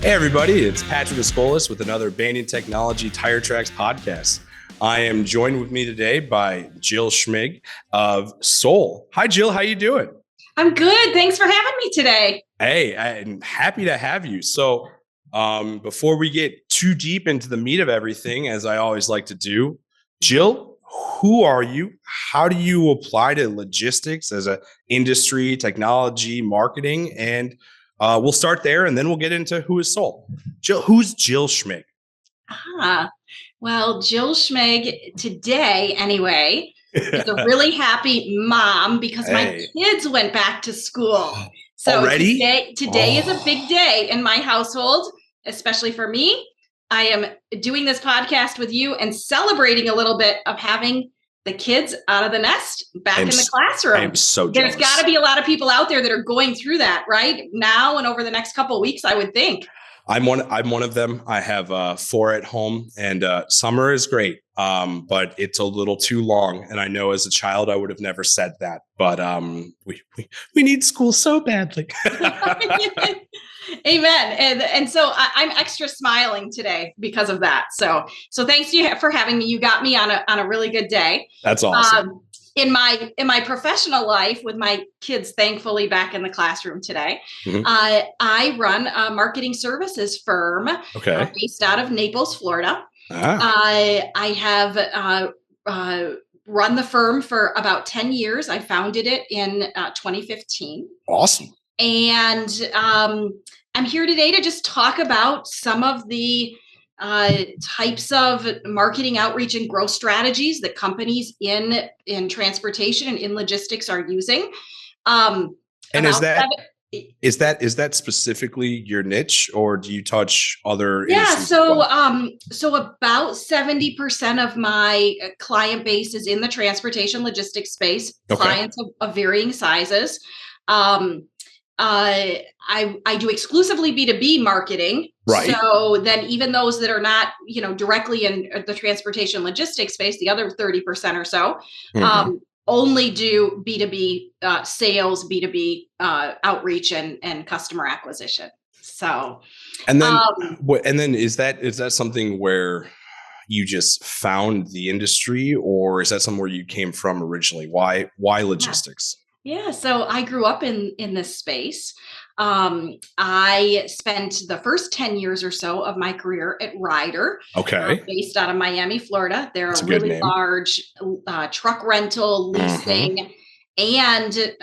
Hey everybody, it's Patrick Escolas with another Banyan Technology Tire Tracks podcast. I am joined with me today by Jill Schmieg of Sol. Hi Jill, how you doing? I'm good. Thanks for having me today. Hey, I'm happy to have you. So before we get too deep into the meat of everything, as I always like to do, Jill, who are you? How do you apply to logistics as a industry, technology, marketing? And we'll start there, and then we'll get into who is Sol. Jill, who's Jill Schmieg? Well, Jill Schmieg today, anyway, is a really happy mom because my kids went back to school. So already? Today is a big day in my household, especially for me. I am doing this podcast with you and celebrating a little bit of having the kids out of the nest back in the classroom. I am so jealous. There's got to be a lot of people out there that are going through that right now and over the next couple of weeks, I would think. I'm one of them. I have 4 at home, and summer is great, but it's a little too long. And I know as a child, I would have never said that, but we need school so badly. Amen. And so I'm extra smiling today because of that. So thanks to you for having me. You got me on a really good day. That's awesome. In my professional life with my kids, thankfully back in the classroom today, I run a marketing services firm based out of Naples, Florida. I have run the firm for about 10 years. I founded it in 2015. Awesome. And I'm here today to just talk about some of the types of marketing outreach and growth strategies that companies in transportation and in logistics are using. And is that specifically your niche, or do you touch other? Yeah. So about 70% of my client base is in the transportation logistics space. Clients of varying sizes. I do exclusively B2B marketing. Right. So then even those that are not, directly in the transportation logistics space, the other 30% or so, only do B2B sales, B2B outreach and customer acquisition. So, and then is that something where you just found the industry, or is that somewhere you came from originally? Why logistics? Yeah, so I grew up in this space. I spent the first 10 years or so of my career at Ryder, based out of Miami, Florida. They're a really large truck rental, leasing, and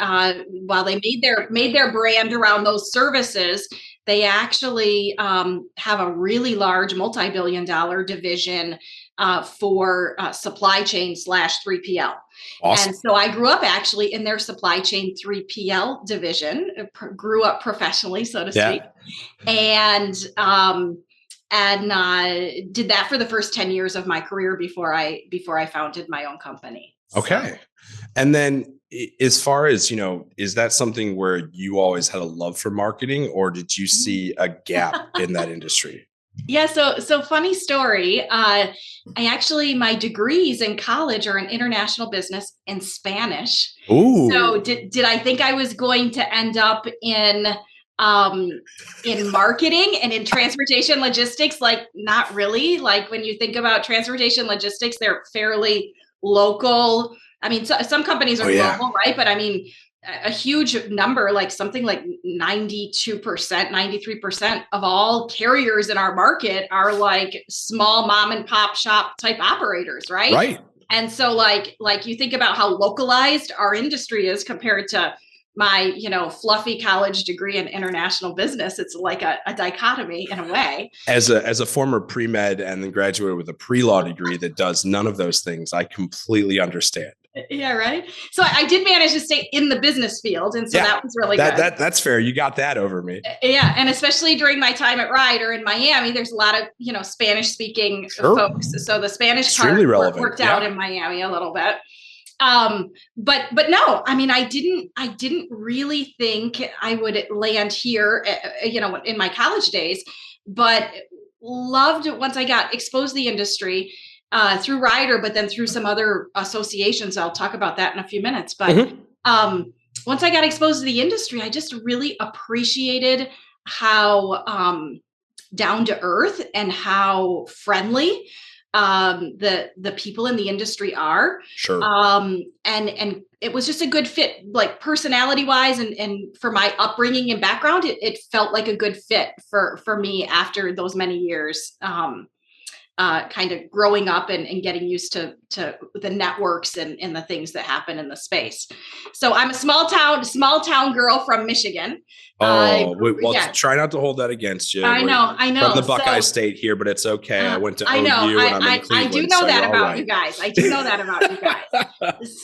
while they made their brand around those services, they actually have a really large multi-billion-dollar division for supply chain / 3PL. Awesome. And so I grew up actually in their supply chain 3PL division, grew up professionally, so to speak, and did that for the first 10 years of my career before I founded my own company. Okay. And then as far as, is that something where you always had a love for marketing, or did you see a gap in that industry? Yeah. So funny story. My degrees in college are in international business and Spanish. Ooh. So did I think I was going to end up in marketing and in transportation logistics? Like, not really. Like, when you think about transportation logistics, they're fairly local. I mean, some companies are global, right? But I mean, a huge number, like something like 92%, 93% of all carriers in our market are like small mom and pop shop type operators, right? Right. And so like you think about how localized our industry is compared to my, fluffy college degree in international business. It's like a dichotomy in a way. As a former pre-med and then graduated with a pre-law degree that does none of those things, I completely understand. Yeah, right. So I did manage to stay in the business field, and so that was really good. That's fair. You got that over me. Yeah, and especially during my time at Ryder in Miami, there's a lot of Spanish-speaking folks. So the Spanish part worked out in Miami a little bit. But no, I mean, I didn't really think I would land here, in my college days, but loved it once I got exposed to the industry. Through Ryder, but then through some other associations. I'll talk about that in a few minutes. But once I got exposed to the industry, I just really appreciated how down to earth and how friendly the people in the industry are. Sure. And it was just a good fit, like personality wise, and for my upbringing and background, it felt like a good fit for me after those many years. Kind of growing up and getting used to the networks and the things that happen in the space. So I'm a small town girl from Michigan. Try not to hold that against you. I know. From the Buckeye State here, but it's okay. I went to OU and I'm in Cleveland. I do know that about you guys. I do know that about you guys.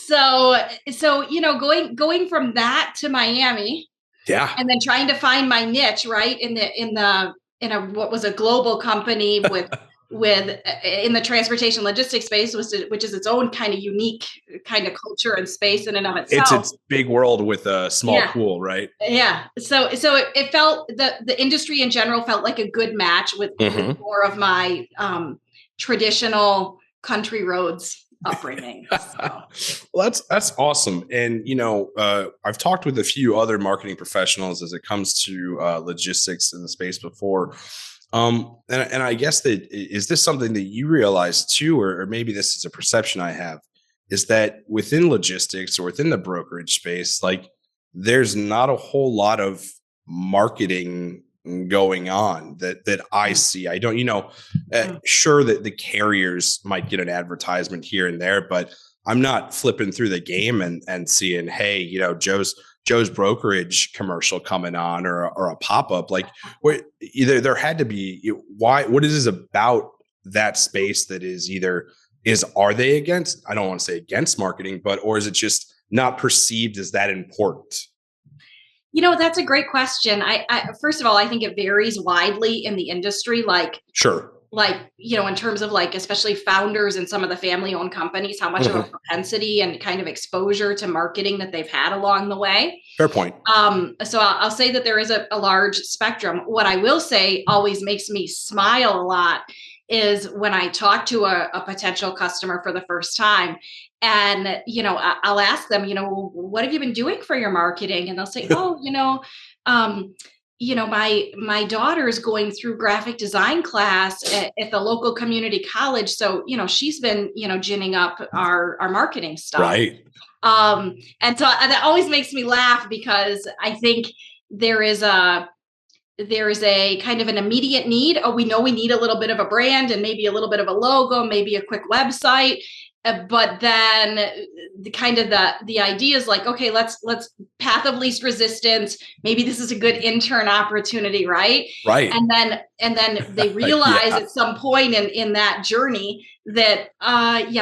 So going from that to Miami, and then trying to find my niche, right, in a what was a global company with in the transportation logistics space, which is its own kind of unique kind of culture and space in and of itself. It's big world with a small pool, right? Yeah. So it felt the industry in general felt like a good match with more of my traditional country roads upbringing. So. Well, that's awesome. And I've talked with a few other marketing professionals as it comes to logistics in the space before. And I guess that is this something that you realize too, or maybe this is a perception I have, is that within logistics or within the brokerage space, like there's not a whole lot of marketing going on that I see. I don't, sure that the carriers might get an advertisement here and there, but I'm not flipping through the game and seeing, hey, Joe's brokerage commercial coming on or a pop-up. Like either there had to be what is this about that space that are they against, I don't want to say against marketing, or is it just not perceived as that important? That's a great question. I first of all, I think it varies widely in the industry. Sure. In terms of especially founders and some of the family owned companies, how much of a propensity and kind of exposure to marketing that they've had along the way. Fair point. So I'll say that there is a large spectrum. What I will say always makes me smile a lot is when I talk to a potential customer for the first time and, I'll ask them, what have you been doing for your marketing? And they'll say, my daughter's going through graphic design class at the local community college. So, she's been, ginning up our marketing stuff. Right. And so that always makes me laugh because I think there is a kind of an immediate need. Oh, we know we need a little bit of a brand and maybe a little bit of a logo, maybe a quick website. But then the idea is okay, let's path of least resistance. Maybe this is a good intern opportunity, right? Right. And then they realize at some point in that journey that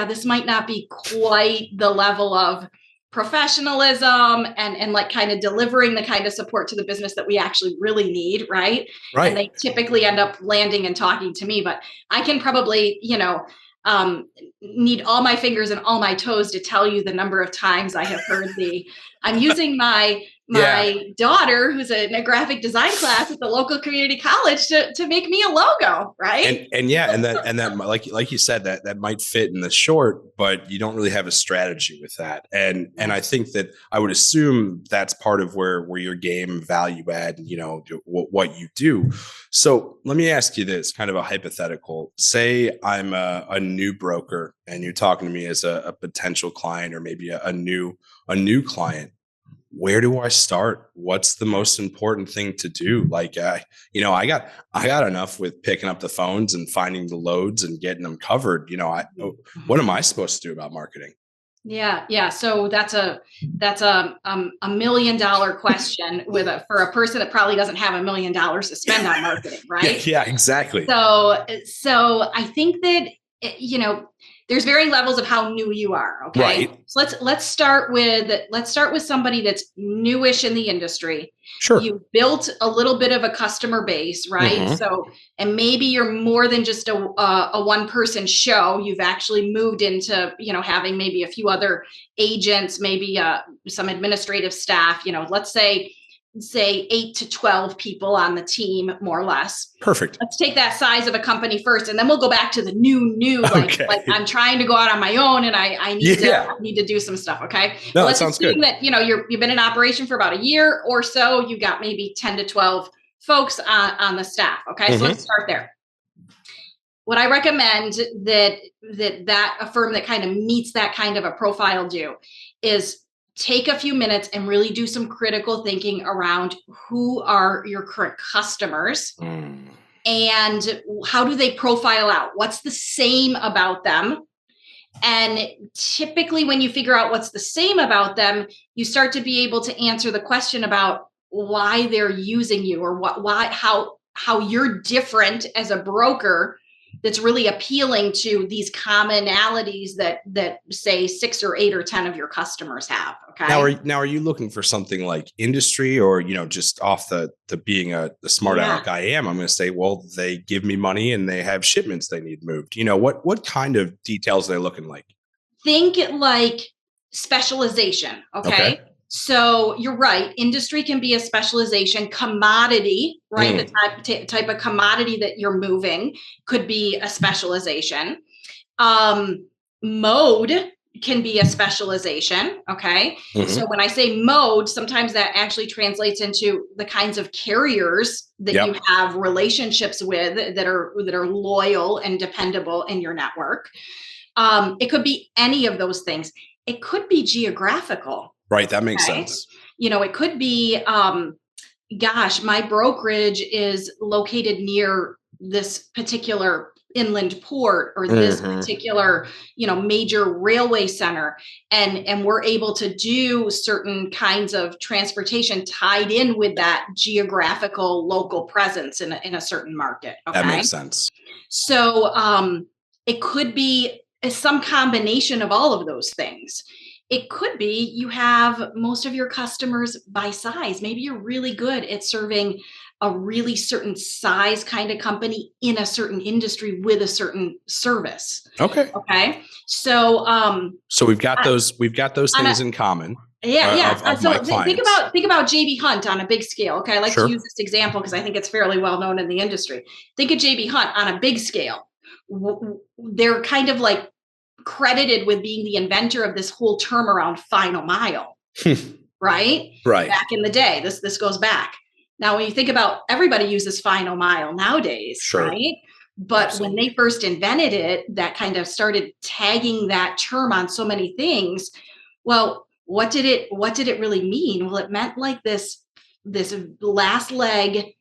this might not be quite the level of professionalism and kind of delivering the kind of support to the business that we actually really need, right? Right. And they typically end up landing and talking to me, but I can probably, need all my fingers and all my toes to tell you the number of times I have heard I'm using my daughter who's in a graphic design class at the local community college to make me a logo, right? And that like you said, that might fit in the short, but you don't really have a strategy with that. And I think that I would assume that's part of where your game value add, what you do. So let me ask you this, kind of a hypothetical. Say I'm a new broker and you're talking to me as a potential client or maybe a new client. Where do I start? What's the most important thing to do? I got enough with picking up the phones and finding the loads and getting them covered. What am I supposed to do about marketing? Yeah. So that's a $1 million question for a person that probably doesn't have $1 million to spend on marketing, right? Yeah, exactly. So I think that there's varying levels of how new you are. Okay. Right. So let's start with somebody that's newish in the industry. Sure. You built a little bit of a customer base, right? Mm-hmm. So, and maybe you're more than just a one person show. You've actually moved into, having maybe a few other agents, maybe some administrative staff, let's say 8 to 12 people on the team, more or less. Perfect. Let's take that size of a company first, and then we'll go back to the new. Like I'm trying to go out on my own, and I need to do some stuff. Okay. No, let's that sounds good. That you've been in operation for about a year or so. You got maybe 10 to 12 folks on the staff. Okay. So let's start there. What I recommend that a firm that kind of meets that kind of a profile do is take a few minutes and really do some critical thinking around who are your current customers and how do they profile out? What's the same about them? And typically when you figure out what's the same about them, you start to be able to answer the question about why they're using you, or how you're different as a broker that's really appealing to these commonalities that say 6 or 8 or 10 of your customers have. Okay. Now are you looking for something like industry, or, just off the being the smart aleck I am, I'm going to say, well, they give me money and they have shipments they need moved. What kind of details are they looking like? Think like specialization. Okay. So you're right. Industry can be a specialization. Commodity, right? The type of commodity that you're moving could be a specialization. Mode can be a specialization. Okay. So when I say mode, sometimes that actually translates into the kinds of carriers that you have relationships with that are loyal and dependable in your network. It could be any of those things. It could be geographical. Right. That makes sense. It could be, my brokerage is located near this particular inland port or this particular, major railway center. And we're able to do certain kinds of transportation tied in with that geographical local presence in a certain market. Okay? That makes sense. So it could be some combination of all of those things. It could be you have most of your customers by size. Maybe you're really good at serving a really certain size kind of company in a certain industry with a certain service. Okay. So we've got those things in common. So think about JB Hunt on a big scale. Okay. I like to use this example because I think it's fairly well known in the industry. Think of JB Hunt on a big scale. They're kind of like credited with being the inventor of this whole term around final mile, right? Back in the day, this goes back. Now, when you think about, everybody uses final mile nowadays, right? But when they first invented it, that kind of started tagging that term on so many things. Well, what did it really mean? Well, it meant like this last leg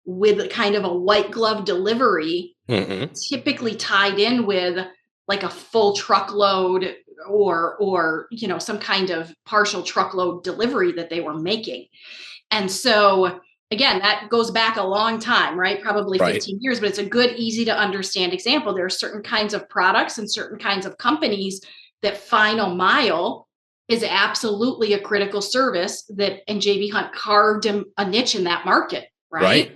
with kind of a white glove delivery, typically tied in with like a full truckload or some kind of partial truckload delivery that they were making. And so again, that goes back a long time, right? Probably 15 years, but it's a good, easy to understand example. There are certain kinds of products and certain kinds of companies that final mile is absolutely a critical service and JB Hunt carved a niche in that market, right?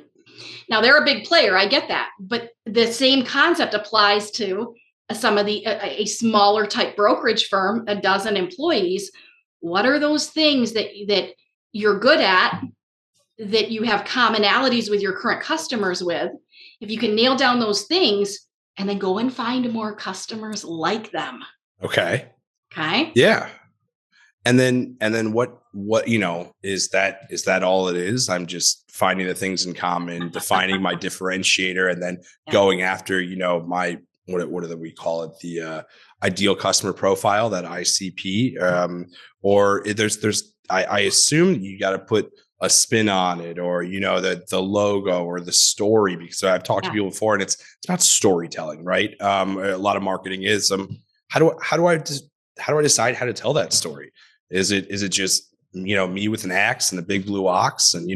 Now they're a big player. I get that, but the same concept applies to some of a smaller type brokerage firm, a dozen employees. What are those things that you're good at, that you have commonalities with your current customers with? If you can nail down those things and then go and find more customers like them. Okay. Yeah. And then what is that all it is? I'm just finding the things in common, defining my differentiator, and then going after, my, what do we call it? The ideal customer profile, that ICP, or I assume you got to put a spin on it, or, the logo or the story, because I've talked to people before, and it's about storytelling, right? A lot of marketing is, how do I decide how to tell that story? Is it just, me with an axe and a big blue ox and,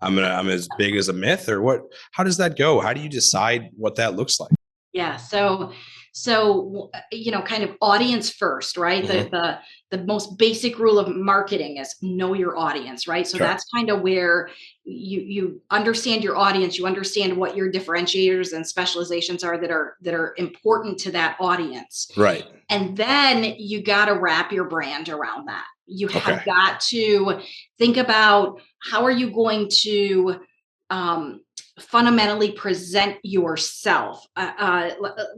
I'm as big as a myth, or what? How does that go? How do you decide what that looks like? Yeah. So, kind of audience first, right? The most basic rule of marketing is know your audience, right? So that's kind of where you understand your audience, you understand what your differentiators and specializations are that are important to that audience. Right. And then you got to wrap your brand around that. You have got to think about, how are you going to fundamentally present yourself.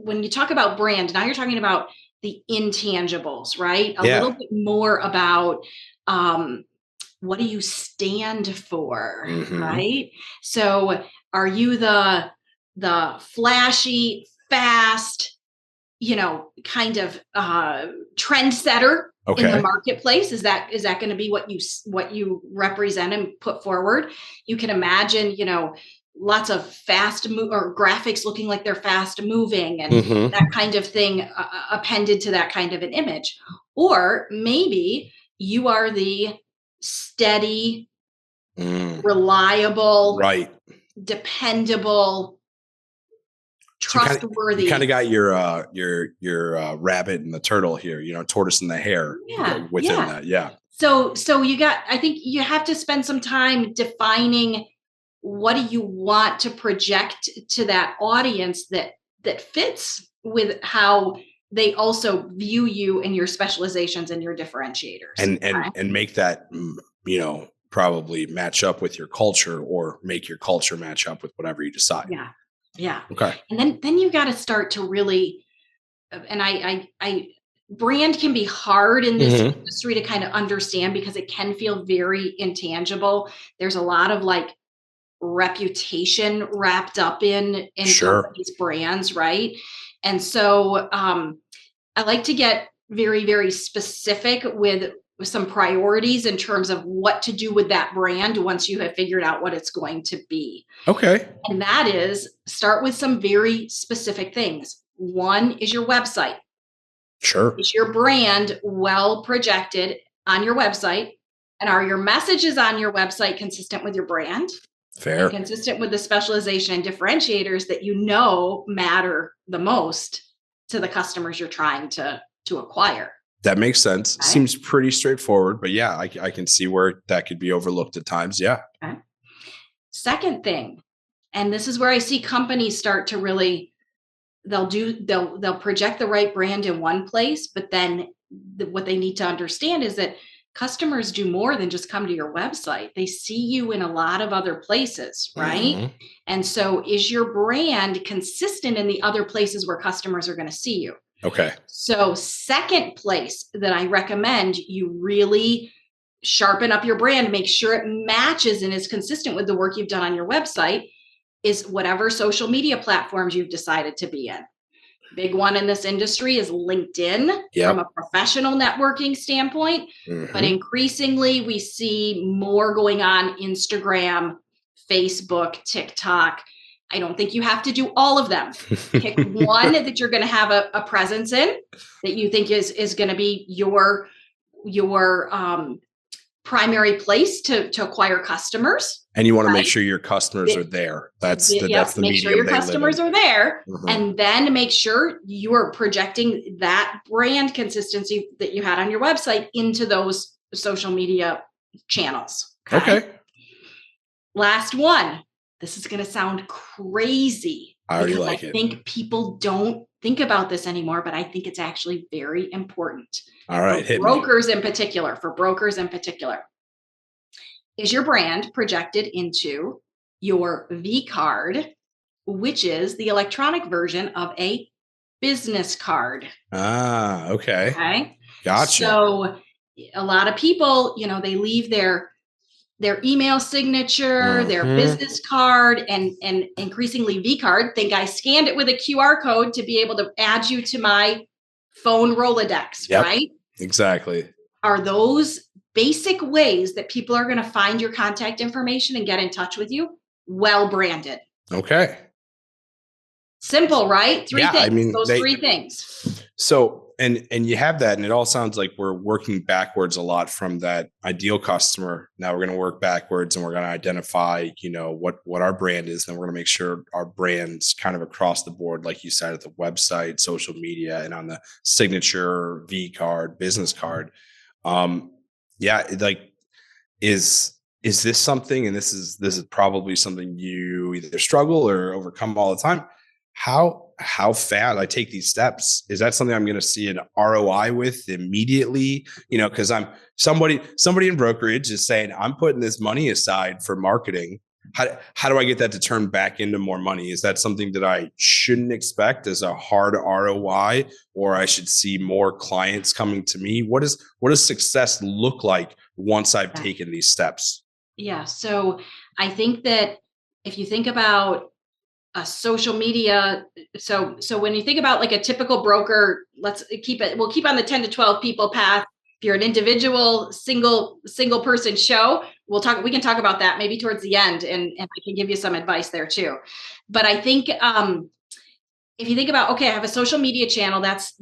When you talk about brand, now you're talking about the intangibles, right? A little bit more about what do you stand for, right? So are you the flashy, fast, kind of trendsetter in the marketplace? Is that going to be what you represent and put forward? You can imagine, lots of fast or graphics looking like they're fast moving and that kind of thing appended to that kind of an image. Or maybe you are the steady, reliable, dependable, trustworthy. You kind of got your rabbit and the turtle here, tortoise and the hare within that. Yeah. So I think you have to spend some time defining what do you want to project to that audience that fits with how they also view you and your specializations and your differentiators. And make that, probably match up with your culture or make your culture match up with whatever you decide. Yeah. Yeah. Okay. And then you got to start to really, and I brand can be hard in this industry to kind of understand because it can feel very intangible. There's a lot of reputation wrapped up in companies' brands, right? And so I like to get very, very specific with some priorities in terms of what to do with that brand once you have figured out what it's going to be. Okay. And that is start with some very specific things. One is your website. Sure. Is your brand well projected on your website? And are your messages on your website consistent with your brand? Fair. And consistent with the specialization and differentiators that matter the most to the customers you're trying to acquire. That makes sense. Okay. Seems pretty straightforward, but yeah, I can see where that could be overlooked at times. Yeah. Okay. Second thing, and this is where I see companies start to really, they'll project the right brand in one place, but then what they need to understand is that customers do more than just come to your website. They see you in a lot of other places, right? And so is your brand consistent in the other places where customers are going to see you? Okay. So second place that I recommend you really sharpen up your brand, make sure it matches and is consistent with the work you've done on your website, is whatever social media platforms you've decided to be in. Big one in this industry is LinkedIn from a professional networking standpoint, but increasingly we see more going on Instagram, Facebook, TikTok. I don't think you have to do all of them. Pick one that you're going to have a presence in that you think is going to be your primary place to acquire customers. And you want to make sure your customers are there. That's the medium. Make sure your customers are there, and then make sure you are projecting that brand consistency that you had on your website into those social media channels. Okay. Last one. This is going to sound crazy. I already like it. I think people don't think about this anymore, but I think it's actually very important. All right. For brokers in particular, is your brand projected into your V card, which is the electronic version of a business card. Ah, okay. Okay. Gotcha. So a lot of people, they leave their email signature, their business card, and increasingly V card. Think I scanned it with a QR code to be able to add you to my phone Rolodex, right? Exactly. Are those basic ways that people are going to find your contact information and get in touch with you? Well branded. Okay. Simple, right? Three things. Three things. So, and you have that, and it all sounds like we're working backwards a lot from that ideal customer. Now we're going to work backwards, and we're going to identify, what our brand is. Then we're going to make sure our brand's kind of across the board, like you said, at the website, social media, and on the signature V card, business card. Is this something, and this is probably something you either struggle or overcome all the time? How fast I take these steps? Is that something I'm going to see an ROI with immediately? Because I'm somebody in brokerage is saying, I'm putting this money aside for marketing. how do I get that to turn back into more money? Is that something that I shouldn't expect as a hard ROI, or I should see more clients coming to me? What does success look like once I've taken these steps? Yeah. So I think that if you think about a social media, so when you think about like a typical broker, we'll keep on the 10 to 12 people path. If you're an individual single person show, we can talk about that maybe towards the end, and I can give you some advice there too. But I think if you think about, okay, I have a social media channel, that's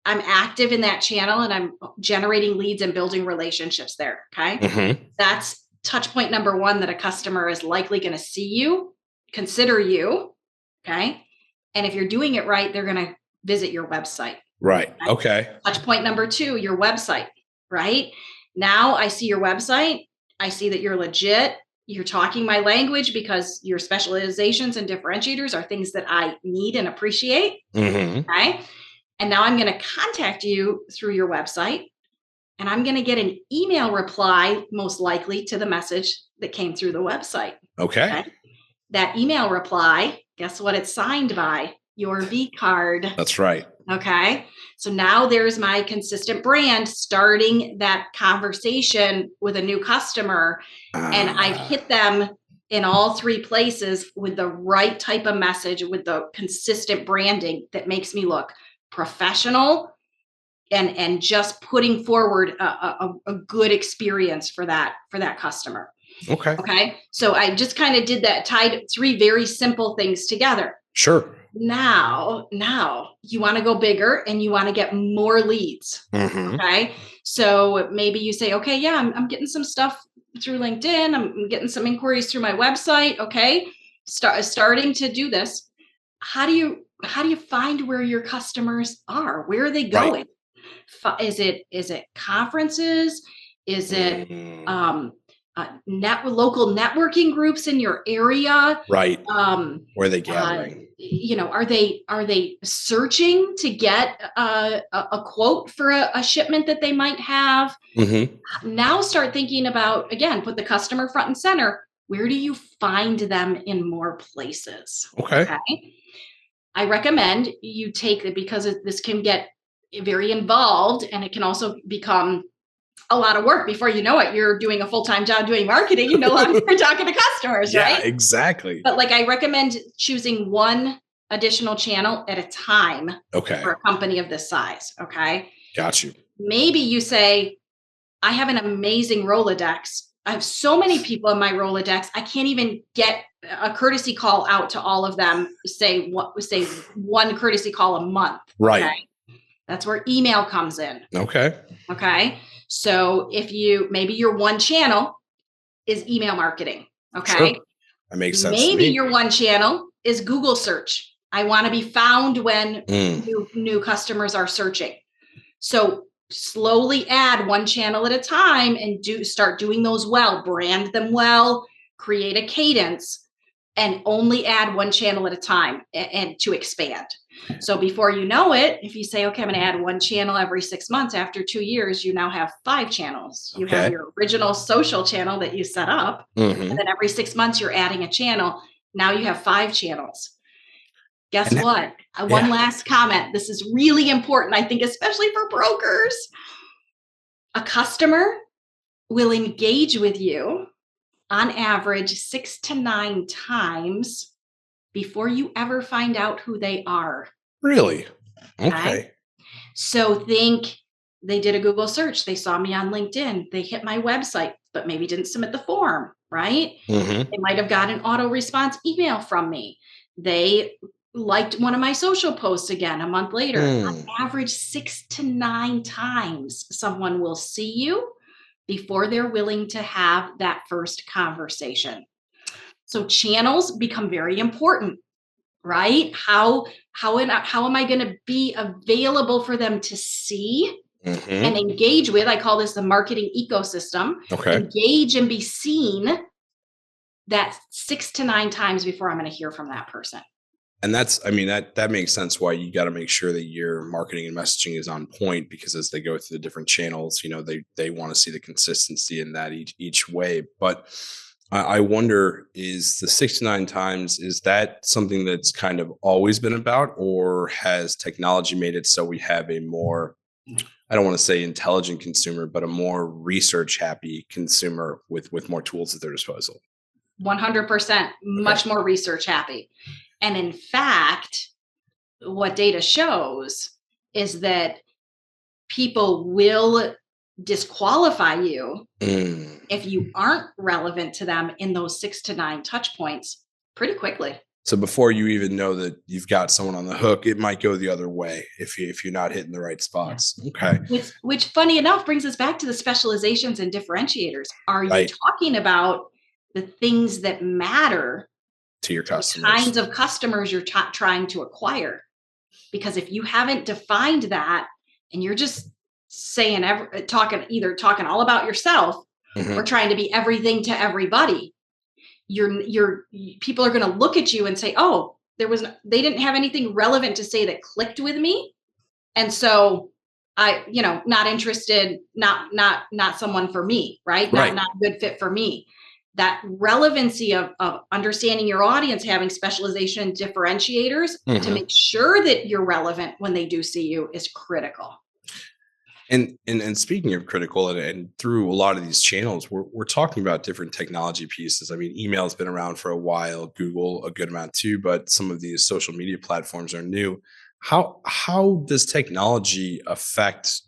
I'm active in that channel and I'm generating leads and building relationships there. Okay. That's touch point number one, that a customer is likely going to see you, consider you. Okay. And if you're doing it right, they're going to visit your website. Right. Okay. Touch point number two, your website. Right. Now I see your website. I see that you're legit. You're talking my language because your specializations and differentiators are things that I need and appreciate. Okay. And now I'm going to contact you through your website, and I'm going to get an email reply, most likely, to the message that came through the website. Okay. That email reply, guess what it's signed by? Your V card. That's right. Okay. So now there's my consistent brand starting that conversation with a new customer. And I've hit them in all three places with the right type of message, with the consistent branding that makes me look professional and just putting forward a good experience for that customer. Okay. Okay. So I just kind of did that, tied three very simple things together. Sure. Now you want to go bigger and you want to get more leads. Okay. So maybe you say, okay, yeah, I'm getting some stuff through LinkedIn. I'm getting some inquiries through my website. Okay. Starting to do this. How do you find where your customers are? Where are they going? Right. Is it conferences? Is it local networking groups in your area? Right. Where are they gathering? Are they searching to get a quote for a shipment that they might have? Now start thinking about, again, put the customer front and center. Where do you find them in more places? Okay. I recommend you take it, because this can get very involved, and it can also become a lot of work. Before you know it, you're doing a full-time job doing marketing. You no longer talking to customers, right? Yeah, exactly. But I recommend choosing one additional channel at a time. Okay. For a company of this size. Okay. Got you. Maybe you say, I have an amazing Rolodex. I have so many people in my Rolodex, I can't even get a courtesy call out to all of them. Say one courtesy call a month. Right. Okay? That's where email comes in. Okay. Okay. So maybe your one channel is email marketing. Okay. Sure. That makes sense. Maybe your one channel is Google search. I want to be found when new customers are searching. So slowly add one channel at a time and start doing those well, brand them well, create a cadence, and only add one channel at a time and to expand. So before you know it, if you say, okay, I'm going to add one channel every 6 months, after 2 years, you now have 5 channels. You have your original social channel that you set up. And then every 6 months, you're adding a channel. Now you have 5 channels. Guess what? One last comment. This is really important, I think, especially for brokers. A customer will engage with you on average 6 to 9 times before you ever find out who they are. Really? Okay. So think they did a Google search. They saw me on LinkedIn. They hit my website, but maybe didn't submit the form, right? They might have got an auto response email from me. They liked one of my social posts again a month later. On average, 6 to 9 times someone will see you before they're willing to have that first conversation. So channels become very important, right? How am I going to be available for them to see and engage with? I call this the marketing ecosystem. Okay. Engage and be seen that 6 to 9 times before I'm going to hear from that person. And that makes sense why you got to make sure that your marketing and messaging is on point, because as they go through the different channels, they want to see the consistency in that each way. But I wonder, is the 6 to 9 times, is that something that's kind of always been about, or has technology made it so we have a more, I don't want to say intelligent consumer, but a more research happy consumer with more tools at their disposal? 100% much Okay. more research happy. And in fact, what data shows is that people will disqualify you Mm. if you aren't relevant to them in those 6 to 9 touch points pretty quickly. So before you even know that you've got someone on the hook, it might go the other way if you're not hitting the right Yeah. spots. Okay. Which funny enough brings us back to the specializations and differentiators. Are you Right. talking about the things that matter To your to the customers. kinds of customers you're trying to acquire? Because if you haven't defined that and you're just saying either talking all about yourself or Mhm. trying to be everything to everybody, people are going to look at you and say, oh, they didn't have anything relevant to say that clicked with me, and so not interested, not someone for me, right? not Right. not a good fit for me. That relevancy of understanding your audience, having specialization differentiators to Mhm. make sure that you're relevant when they do see you is critical. And speaking of critical, and through a lot of these channels, we're talking about different technology pieces. I mean, email has been around for a while, Google a good amount too, but some of these social media platforms are new. How does technology affect,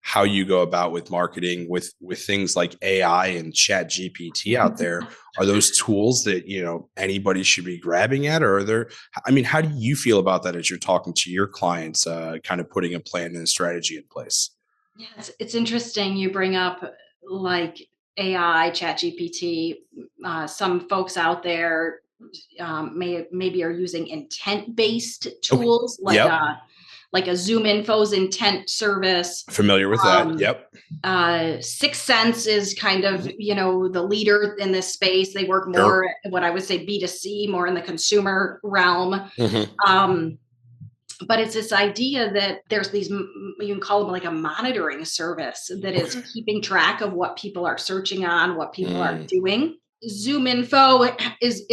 how you go about with marketing with things like AI and Chat GPT out there? Are those tools that, anybody should be grabbing at, or are there, I mean, how do you feel about that as you're talking to your clients, kind of putting a plan and a strategy in place? Yeah, it's interesting you bring up like AI, Chat GPT. Some folks out there maybe are using intent based Okay. tools Yep. like a Zoom Info's intent service. Familiar with that. Um, Yep. Sixth Sense is kind of, Mhm. the leader in this space. They work Sure. more at what I would say B2C, more in the consumer realm. Mhm. Um, but it's this idea that there's you can call them like a monitoring service that is Okay. keeping track of what people are searching on, what people are Mm. doing. Zoom Info is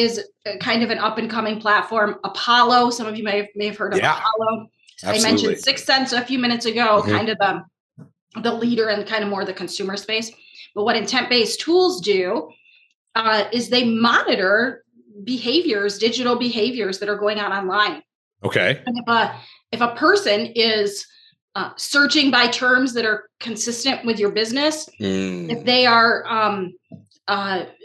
kind of an up and coming platform. Apollo, some of you may have heard of Yeah, Apollo. I mentioned absolutely. Sixth Sense a few minutes ago, Mhm. kind of the leader in kind of more the consumer space. But what intent based tools do is they monitor digital behaviors that are going on online. Okay. And if a person is searching by terms that are consistent with your business, if Mm. they are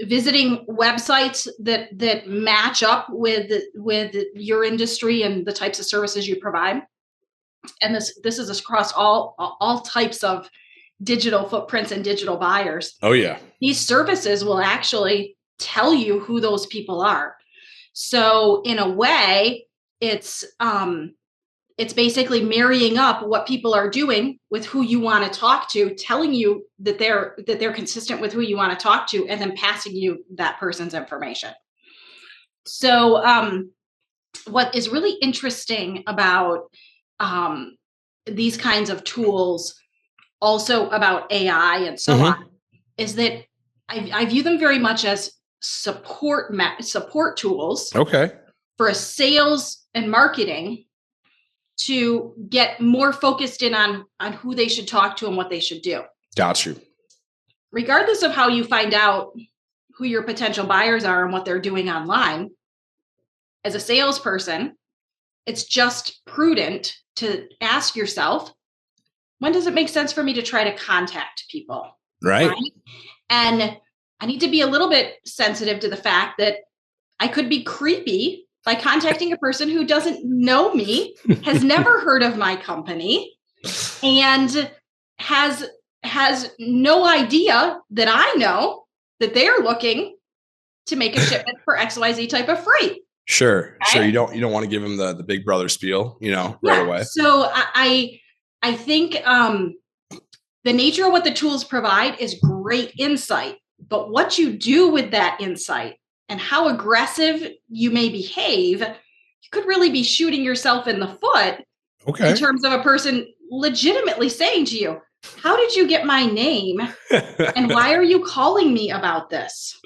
visiting websites that match up with your industry and the types of services you provide, and this is across all types of digital footprints and digital buyers, Oh, yeah. these services will actually tell you who those people are. So in a way, it's basically marrying up what people are doing with who you want to talk to, telling you that they're consistent with who you want to talk to, and then passing you that person's information. So what is really interesting about um, these kinds of tools, also about AI and so on, Mhm. is that I view them very much as support tools Okay. for a sales and marketing to get more focused in on who they should talk to and what they should do. Got you. Regardless of how you find out who your potential buyers are and what they're doing online, as a salesperson, it's just prudent to ask yourself, when does it make sense for me to try to contact people? Right. Right. And I need to be a little bit sensitive to the fact that I could be creepy by contacting a person who doesn't know me, has never heard of my company, and has has no idea that I know that they're looking to make a shipment for XYZ type of freight. Sure. Sure. Okay? You don't want to give them the big brother spiel, right Yeah. away. So I think the nature of what the tools provide is great insight, but what you do with that insight and how aggressive you may behave, you could really be shooting yourself in the foot in Okay. terms of a person legitimately saying to you, how did you get my name? And why are you calling me about this?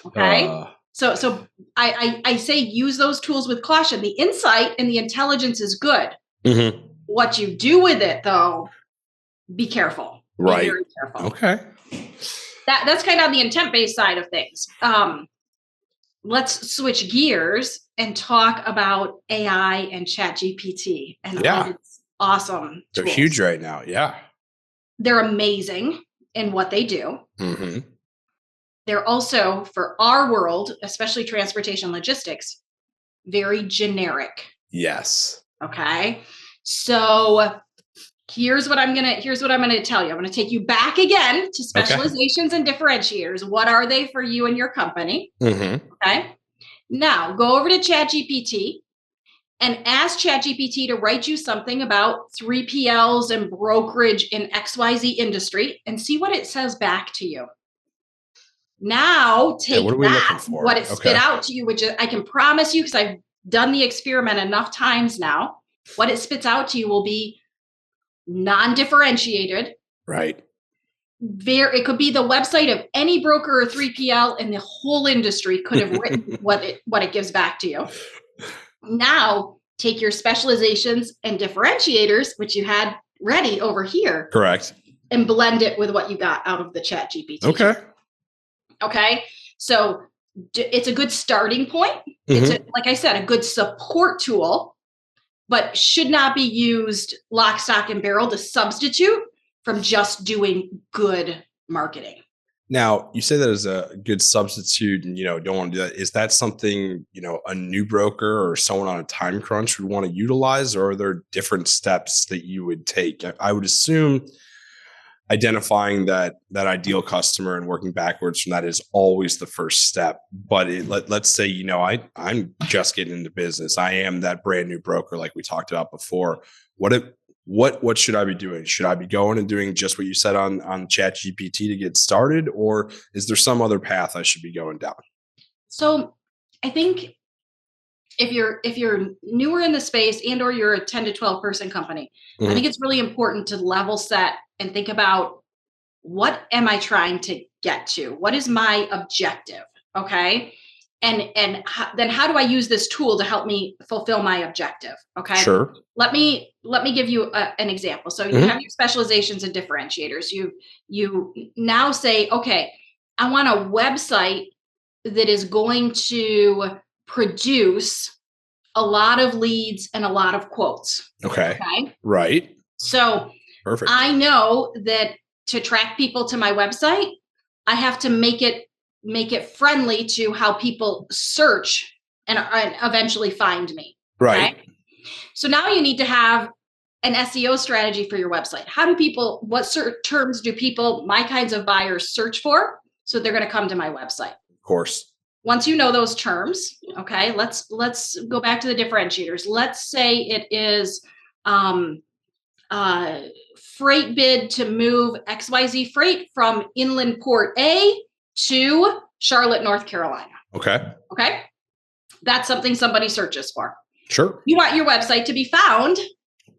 Okay. So I say use those tools with caution. The insight and the intelligence is good. Mm-hmm. What you do with it, though, be careful. Right. Be very careful. Okay. That's kind of on the intent-based side of things. Let's switch gears and talk about AI and ChatGPT and all its awesome They're tools. huge right now. Yeah. They're amazing in what they do. Mm-hmm. They're also, for our world, especially transportation logistics, very generic. Yes. Okay. So here's what I'm gonna tell you. I'm gonna take you back again to specializations and differentiators. What are they for you and your company? Mm-hmm. Okay. Now go over to ChatGPT and ask ChatGPT to write you something about 3PLs and brokerage in XYZ industry and see what it says back to you. Now take what it spit out to you, which I can promise you, because I've done the experiment enough times now, what it spits out to you will be non-differentiated. Right. It could be the website of any broker or 3PL in the whole industry could have written what it gives back to you. Now take your specializations and differentiators, which you had ready over here. Correct. And blend it with what you got out of the ChatGPT. Okay. So it's a good starting point. Mm-hmm. It's like I said, a good support tool, but should not be used lock, stock, and barrel to substitute from just doing good marketing. Now, you say that as a good substitute and, don't want to do that. Is that something, a new broker or someone on a time crunch would want to utilize, or are there different steps that you would take? I would assume identifying that ideal customer and working backwards from that is always the first step. But let's say, I'm just getting into business. I am that brand new broker, like we talked about before. What should I be doing? Should I be going and doing just what you said on ChatGPT to get started, or is there some other path I should be going down? So I think if you're newer in the space and or you're a 10 to 12 person company, mm-hmm. I think it's really important to level set and think about, what am I trying to get to? What is my objective? Okay. And then how do I use this tool to help me fulfill my objective? Okay. Sure. Let me give you an example. So you mm-hmm. have your specializations and differentiators. You now say, okay, I want a website that is going to produce a lot of leads and a lot of quotes. Okay. Right. So perfect. I know that to attract people to my website, I have to make it friendly to how people search and eventually find me. Right. Okay? So now you need to have an SEO strategy for your website. What terms do people, my kinds of buyers, search for? So they're going to come to my website. Of course. Once you know those terms, okay, let's go back to the differentiators. Let's say it is freight bid to move XYZ freight from inland port A to Charlotte, North Carolina. Okay. That's something somebody searches for. Sure. You want your website to be found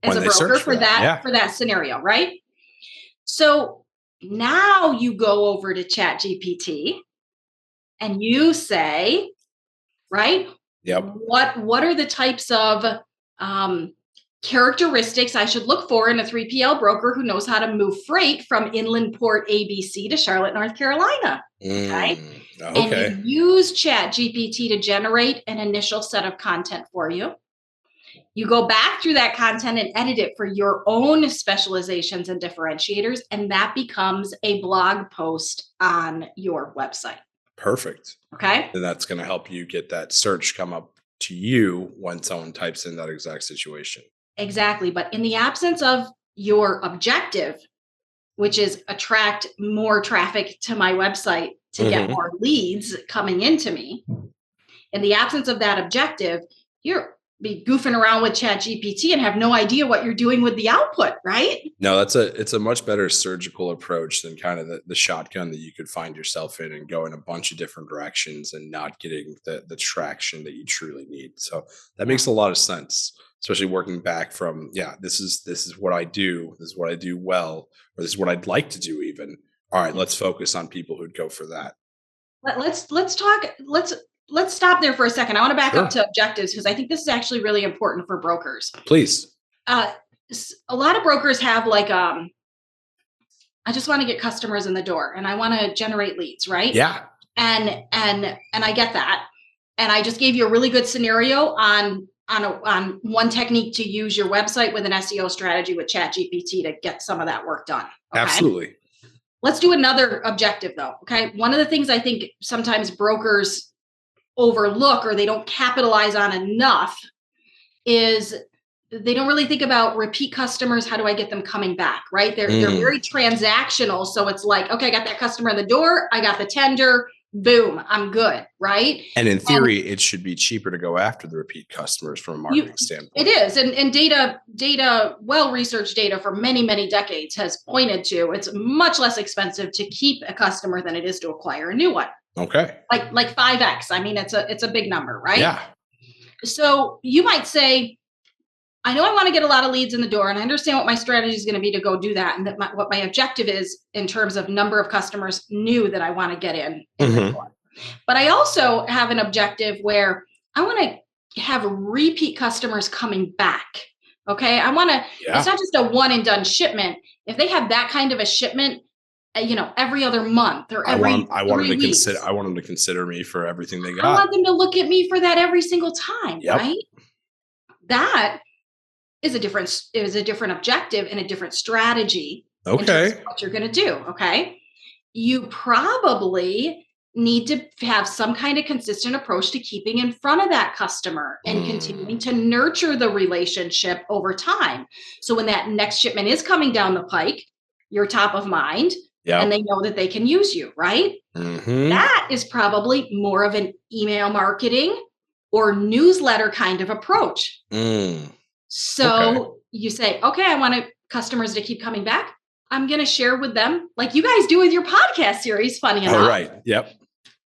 as a broker for that scenario, right? So now you go over to ChatGPT and you say, right? Yep. What are the types of characteristics I should look for in a 3PL broker who knows how to move freight from inland port ABC to Charlotte, North Carolina? Okay. And you use ChatGPT to generate an initial set of content for you. You go back through that content and edit it for your own specializations and differentiators, and that becomes a blog post on your website. Perfect. Okay. And that's going to help you get that search come up to you when someone types in that exact situation. Exactly. But in the absence of your objective, which is attract more traffic to my website to mm-hmm. get more leads coming into me, in the absence of that objective, you're be goofing around with ChatGPT and have no idea what you're doing with the output, right? No, it's a much better surgical approach than kind of the shotgun that you could find yourself in and go in a bunch of different directions and not getting the traction that you truly need. So that makes a lot of sense. especially working back from, this is what I do. This is what I do well, or this is what I'd like to do even. All right, let's focus on people who'd go for that. Let's stop there for a second. I want to back up to objectives, because I think this is actually really important for brokers. Please. A lot of brokers have like, I just want to get customers in the door and I want to generate leads, right? Yeah. And I get that. And I just gave you a really good scenario on one technique to use your website with an SEO strategy with ChatGPT to get some of that work done. Okay? Absolutely. Let's do another objective though. Okay. One of the things I think sometimes brokers overlook or they don't capitalize on enough is they don't really think about repeat customers. How do I get them coming back? Right. They're very transactional. So it's like, okay, I got that customer in the door. I got the tender. Boom, I'm good, right? And in theory, it should be cheaper to go after the repeat customers from a marketing standpoint. It is. And data, well-researched data for many, many decades has pointed to it's much less expensive to keep a customer than it is to acquire a new one. Okay. Like 5x. I mean, it's a big number, right? Yeah. So you might say, I know I want to get a lot of leads in the door, and I understand what my strategy is going to be to go do that, and that what my objective is in terms of number of customers new that I want to get in the door. But I also have an objective where I want to have repeat customers coming back. Okay, I want to. It's not just a one and done shipment. If they have that kind of a shipment, every other month or every I want them to consider me for everything they got. I want them to look at me for that every single time. Yep. Right? That is a different objective and a different strategy. Okay. In terms of what you're going to do. Okay. You probably need to have some kind of consistent approach to keeping in front of that customer and continuing to nurture the relationship over time. So when that next shipment is coming down the pike, you're top of mind and they know that they can use you, right? That is probably more of an email marketing or newsletter kind of approach. So you say, okay, I want customers to keep coming back. I'm going to share with them, like you guys do with your podcast series, funny enough. All right. Yep.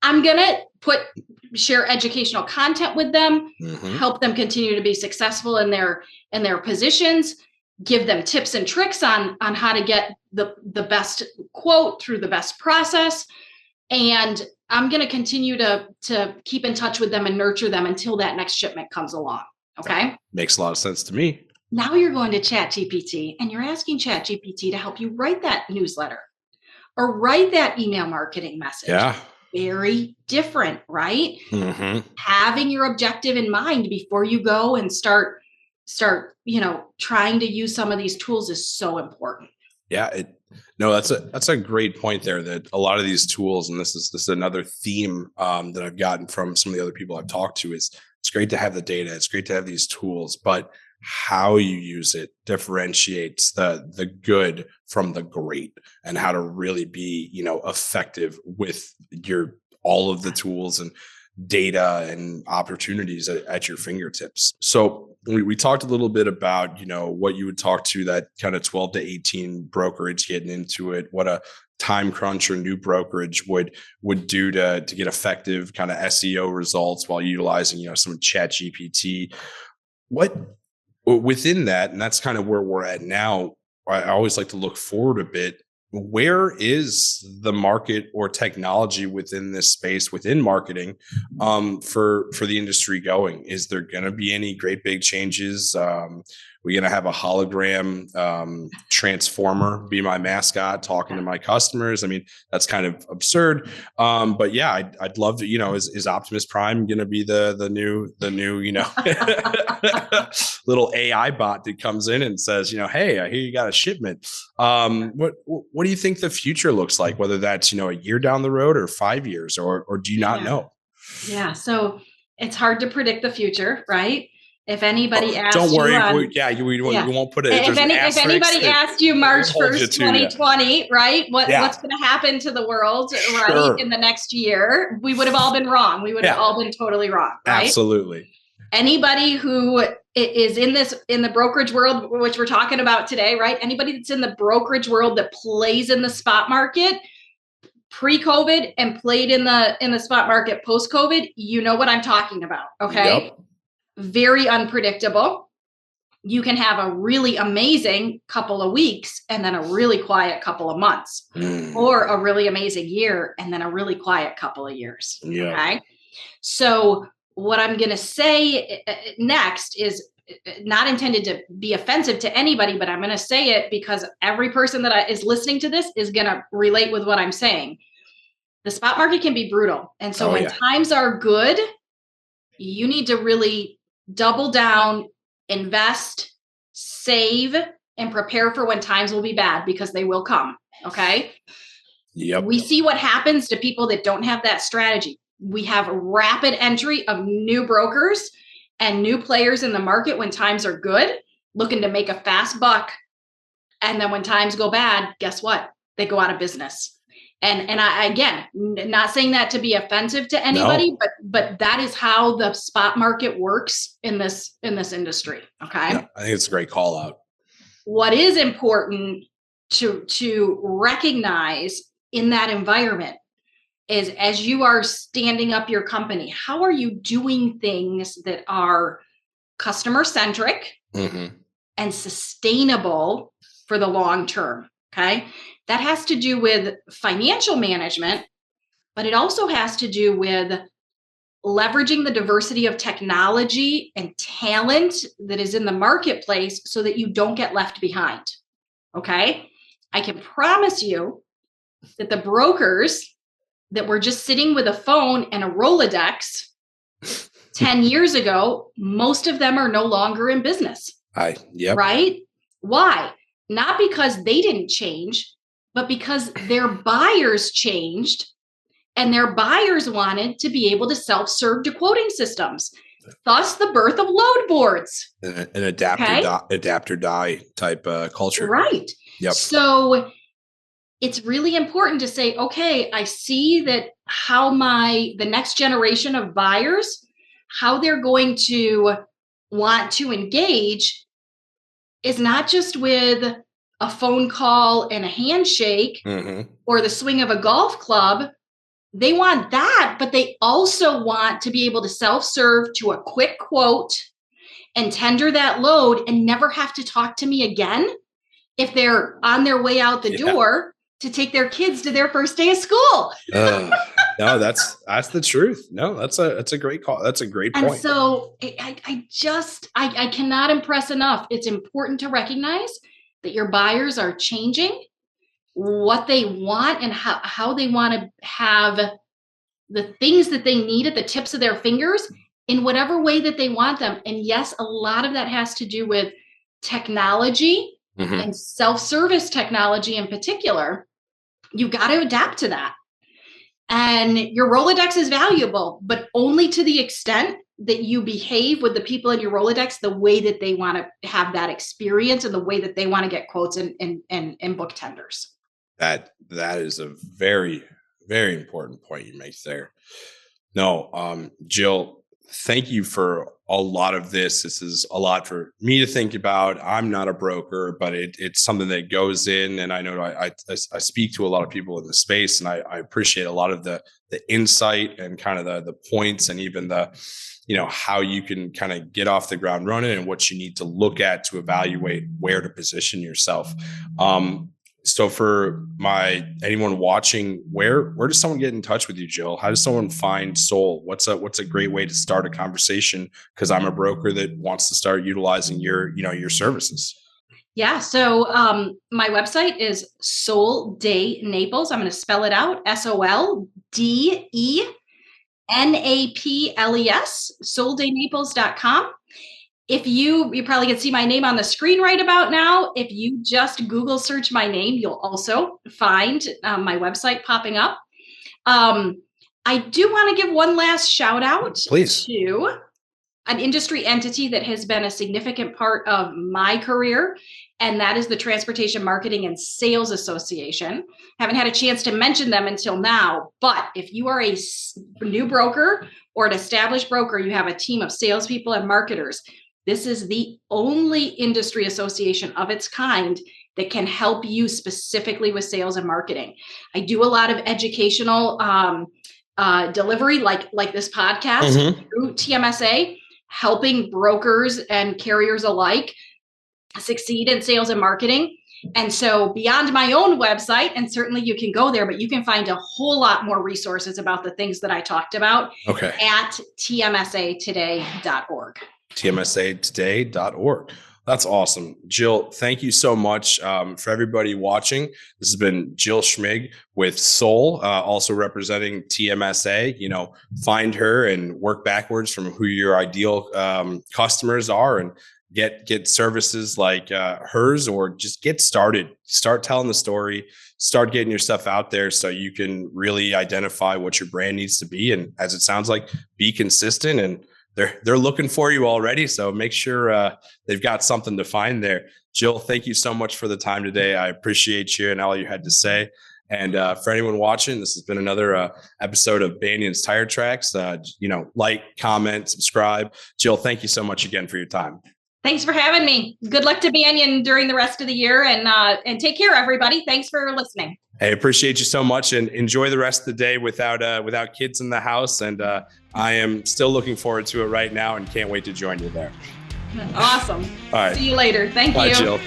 I'm going to share educational content with them, help them continue to be successful in their positions, give them tips and tricks on how to get the best quote through the best process. And I'm going to continue to keep in touch with them and nurture them until that next shipment comes along. Okay. Makes a lot of sense to me. Now you're going to ChatGPT and you're asking ChatGPT to help you write that newsletter or write that email marketing message. Yeah. Very different, right? Having your objective in mind before you go and start, trying to use some of these tools is so important. Yeah. That's a great point there, that a lot of these tools, and this is another theme that I've gotten from some of the other people I've talked to, is it's great to have the data. It's great to have these tools, but how you use it differentiates the good from the great, and how to really be, effective with all of the tools and data and opportunities at your fingertips. So we talked a little bit about, what you would talk to that kind of 12 to 18 brokerage getting into it, what a time crunch or new brokerage would do to get effective kind of SEO results while utilizing, some ChatGPT. What within that, and that's kind of where we're at now, I always like to look forward a bit. Where is the market or technology within this space, within marketing, for the industry going? Is there going to be any great big changes? We're going to have a hologram transformer be my mascot talking to my customers. I mean, that's kind of absurd. But yeah, I'd love to, is Optimus Prime going to be the new, little AI bot that comes in and says, hey, I hear you got a shipment. What do you think the future looks like? Whether that's, a year down the road or 5 years, or do you not know? Yeah. So it's hard to predict the future, right? If anybody asked don't worry, you, we won't put it. If anybody asked you March 1st, 2020, right? What's going to happen to the world, right, in the next year? We would have all been wrong. We would have all been totally wrong, right? Absolutely. Anybody who is in the brokerage world, which we're talking about today, right? Anybody that's in the brokerage world that plays in the spot market pre-COVID and played in the spot market post-COVID, you know what I'm talking about, okay? Yep. Very unpredictable. you can have a really amazing couple of weeks and then a really quiet couple of months, or a really amazing year and then a really quiet couple of years. Yeah. Okay. So what I'm going to say next is not intended to be offensive to anybody, but I'm going to say it because every person that is listening to this is going to relate with what I'm saying. The spot market can be brutal. And so when times are good, you need to really double down, invest, save, and prepare for when times will be bad, because they will come. Okay. Yep. We see what happens to people that don't have that strategy. We have rapid entry of new brokers and new players in the market when times are good, looking to make a fast buck. And then when times go bad, guess what? They go out of business. And I, again, not saying that to be offensive to anybody, but that is how the spot market works in this industry. Okay. Yeah, I think it's a great call out. What is important to recognize in that environment is, as you are standing up your company, how are you doing things that are customer centric and sustainable for the long term? Okay. That has to do with financial management, but it also has to do with leveraging the diversity of technology and talent that is in the marketplace so that you don't get left behind. Okay. I can promise you that the brokers that were just sitting with a phone and a Rolodex 10 years ago, most of them are no longer in business. Right? Why? Not because they didn't change, but because their buyers changed, and their buyers wanted to be able to self-serve to quoting systems. Thus the birth of load boards. An adapt or die type culture. Right. Yep. So it's really important to say, okay, I see that how the next generation of buyers, how they're going to want to engage is not just with a phone call and a handshake or the swing of a golf club. They want that, but they also want to be able to self-serve to a quick quote and tender that load and never have to talk to me again if they're on their way out the door to take their kids to their first day of school. No, that's the truth. No, that's a great call. That's a great point. And so I cannot impress enough. It's important to recognize that your buyers are changing, what they want and how they want to have the things that they need at the tips of their fingers in whatever way that they want them. And yes, a lot of that has to do with technology and self-service technology in particular. You've got to adapt to that. And your Rolodex is valuable, but only to the extent that you behave with the people in your Rolodex the way that they want to have that experience and the way that they want to get quotes and book tenders. That is a very, very important point you make there. No, Jill, thank you for a lot of this. This is a lot for me to think about. I'm not a broker, but it's something that goes in, and I know I speak to a lot of people in the space, and I appreciate a lot of the insight and kind of the points, and even the, how you can kind of get off the ground running and what you need to look at to evaluate where to position yourself. So for anyone watching, where does someone get in touch with you, Jill? How does someone find Sol? What's a great way to start a conversation? Because I'm a broker that wants to start utilizing your services. Yeah. So my website is Sol de Naples. I'm going to spell it out. SOLDENAPLES, soldenaples.com. If you probably can see my name on the screen right about now. If you just Google search my name, you'll also find my website popping up. I do want to give one last shout out to an industry entity that has been a significant part of my career, and that is the Transportation Marketing and Sales Association. Haven't had a chance to mention them until now, but if you are a new broker or an established broker, you have a team of salespeople and marketers. This is the only industry association of its kind that can help you specifically with sales and marketing. I do a lot of educational delivery, like this podcast through TMSA, helping brokers and carriers alike succeed in sales and marketing. And so beyond my own website, and certainly you can go there, but you can find a whole lot more resources about the things that I talked about at tmsatoday.org. tmsatoday.org. That's awesome. Jill, thank you so much. For everybody watching, this has been Jill Schmieg with Sol, also representing TMSA. Find her and work backwards from who your ideal customers are and get services like hers, or just get started. Start telling the story, start getting your stuff out there so you can really identify what your brand needs to be. And as it sounds like, be consistent, and they're looking for you already. So make sure they've got something to find there. Jill, thank you so much for the time today. I appreciate you and all you had to say. And for anyone watching, this has been another episode of Banyan's Tire Tracks. Like, comment, subscribe. Jill, thank you so much again for your time. Thanks for having me. Good luck to Banyan during the rest of the year, and take care, everybody. Thanks for listening. Hey, appreciate you so much, and enjoy the rest of the day without kids in the house. And I am still looking forward to it right now and can't wait to join you there. Awesome. All right. See you later. Thank you. Bye, Jill.